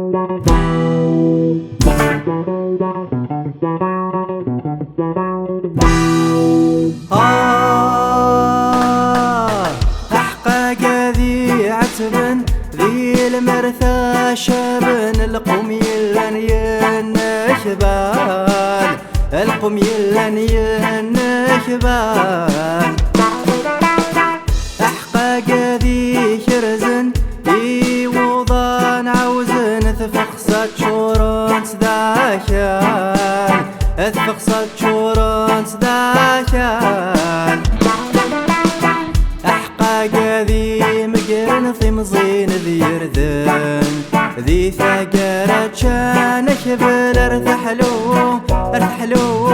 أحقاق ذي عتب ذي المرثى شابن القوم يلن ينشبان القوم يلن ينشبان أحقاق ذي شرزن ذي وضان عوزن ثفقصت شورون سداشان ثفقصت شورون سداشان أحقاق ذي مقرن ثمزين ذي يردن ذي ثقرت شان شبل ارتحلو ارتحلو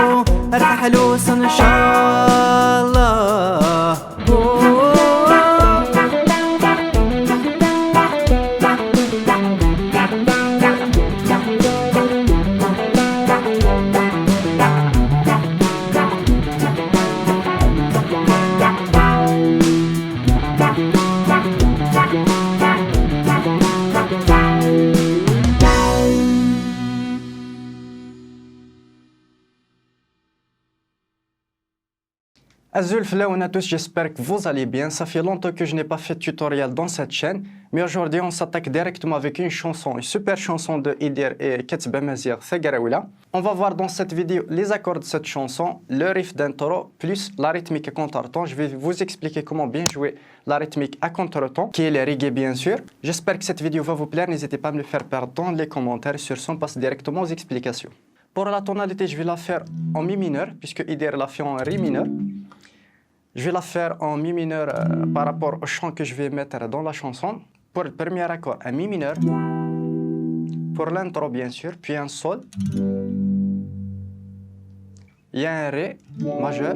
ارتحلو إن شاء الله. Azul Flow à tous, j'espère que vous allez bien. Ça fait longtemps que je n'ai pas fait de tutoriel dans cette chaîne, mais aujourd'hui on s'attaque directement avec une chanson, une super chanson de Idir et Ketb Amazigh Thagaroula. On va voir dans cette vidéo les accords de cette chanson, le riff d'intro plus la rythmique à contre-temps. Je vais vous expliquer comment bien jouer la rythmique à contre-temps, qui est le reggae bien sûr. J'espère que cette vidéo va vous plaire, n'hésitez pas à me le faire part dans les commentaires. Sur ce, on passe directement aux explications. Pour la tonalité, je vais la faire en mi mineur, puisque Idir l'a fait en ré mineur. Je vais la faire en mi mineur par rapport au chant que je vais mettre dans la chanson. Pour le premier accord, un mi mineur. Pour l'intro, bien sûr, puis un sol. Il y a un ré majeur.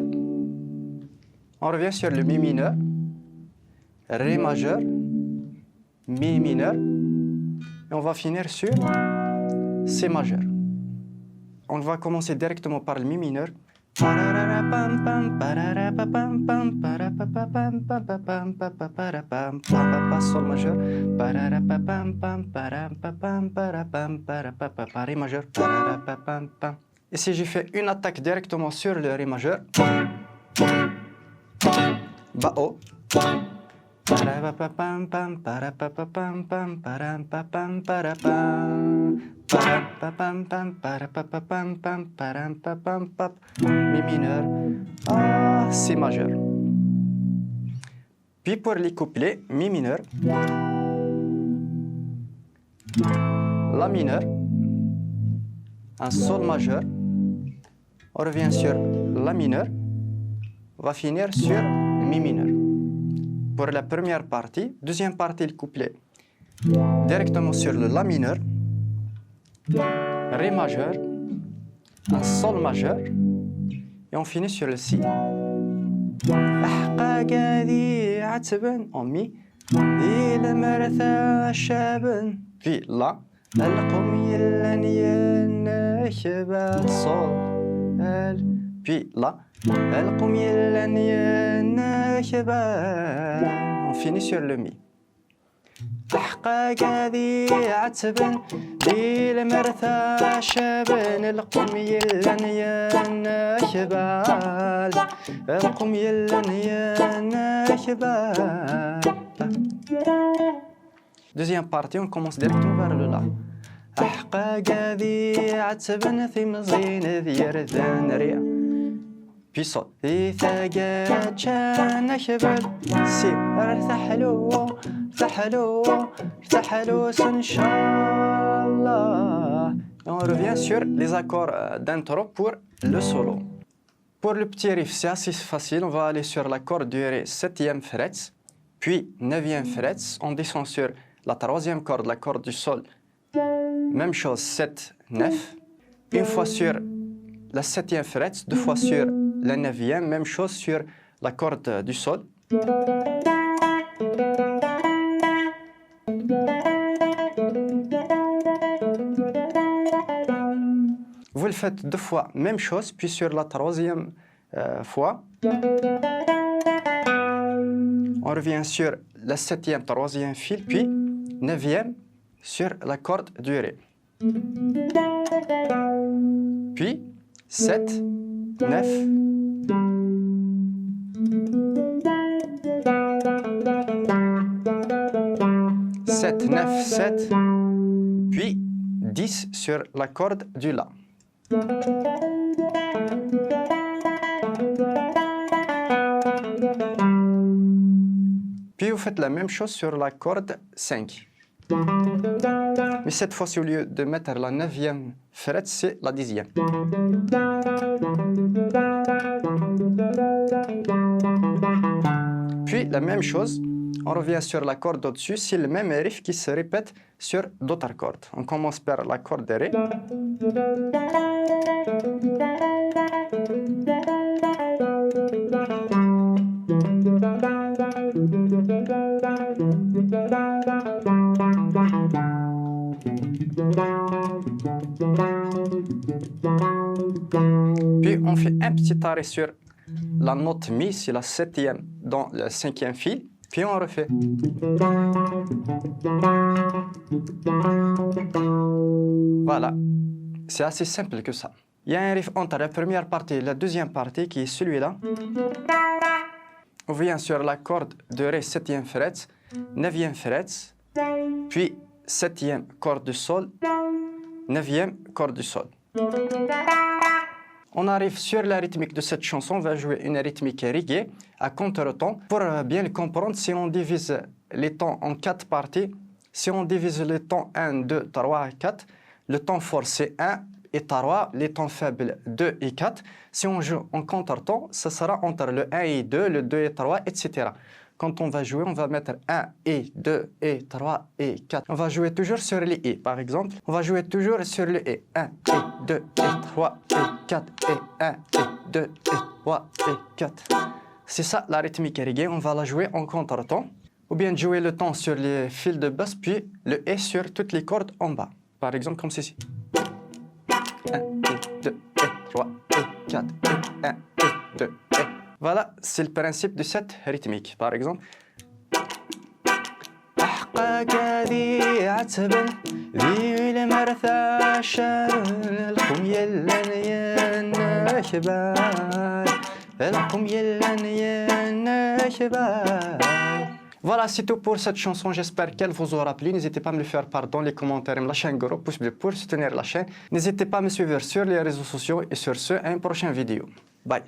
On revient sur le mi mineur. Ré majeur. Mi mineur. Et on va finir sur C majeur. On va commencer directement par le mi mineur. Sol majeur, ré majeur. Et si j'ai fait une attaque directement sur le ré majeur, bas haut, mi mineur, C majeur. Puis pour les couplets, mi mineur, la mineur, un sol majeur, on revient sur la mineur, on va finir sur mi mineur. Pour la première partie, deuxième partie, le couplet, directement sur le la mineur, ré majeur, un sol majeur, et on finit sur le si. أحقاق ذي عتب en mi, ذي المرثى شاب, puis la, القوم يلن ينشب sol, puis la, القوم يلن ينشب, on finit sur le mi. أحقاق ذي عتب ذي المرثى شاب القوم يلن ينشبال القوم يلن ينشبال. Deuxième partie, on commence directement vers le la. أحقاق ذي عتب ذي مزين ذي يردن ريا. Puis sol. ذي ثقات شان شبل سي ارتحلو ارتحلو ارتحلو إن شاء الله. Et on revient sur les accords d'intro pour le solo. Pour le petit riff, c'est assez facile. On va aller sur l'accord du ré 7e fret, puis 9e fret. On descend sur la 3e corde, la corde du sol. Même chose, 7, 9. Une fois sur la 7e fret, deux fois sur la 9e, même chose sur la corde du sol. Vous le faites deux fois, même chose, puis sur la 3e fois, on revient sur la 7e, 3e fil, puis 9e, sur la corde du Ré. Puis 7, 9, 7, 9, 7, puis 10 sur la corde du La. Puis vous faites la même chose sur la corde 5. Mais cette fois-ci, au lieu de mettre la 9e fret, c'est la 10e. Puis la même chose, on revient sur la corde au-dessus, c'est le même riff qui se répète sur d'autres cordes. On commence par la corde de Ré. Puis on fait un petit arrêt sur la note Mi, c'est la 7e dans le 5e fil. Puis on refait. Voilà, c'est assez simple que ça. Il y a un riff entre la première partie et la deuxième partie qui est celui-là. On vient sur la corde de Ré 7e fret, 9e fret, puis 7e corde de Sol, 9e corde de Sol. On arrive sur la rythmique de cette chanson, on va jouer une rythmique reggae à contre-temps. Pour bien le comprendre, si on divise les temps en 4 parties, si on divise les temps 1, 2, 3 et 4, le temps fort c'est 1 et 3, les temps faibles 2 et 4. Si on joue en contre-temps, ce sera entre le 1 et 2, le 2 et 3, etc. Quand on va jouer, on va mettre 1 et 2 et 3 et 4. On va jouer toujours sur les et. Par exemple, on va jouer toujours sur le et. 1 et 2 et 3 et 4 et 1 et 2 et 3 et 4. C'est ça la rythmique reggae. On va la jouer en contre-temps. Ou bien jouer le temps sur les fils de basse, puis le et sur toutes les cordes en bas. Par exemple, comme ceci. 1 et 2 et 3 et 4 et 1 et 2 et... Voilà, c'est le principe de cette rythmique. Par exemple. Voilà, c'est tout pour cette chanson. J'espère qu'elle vous aura plu. N'hésitez pas à me le faire part dans les commentaires et me lâcher un gros pouce bleu pour soutenir la chaîne. N'hésitez pas à me suivre sur les réseaux sociaux et sur ce, à une prochaine vidéo. Bye.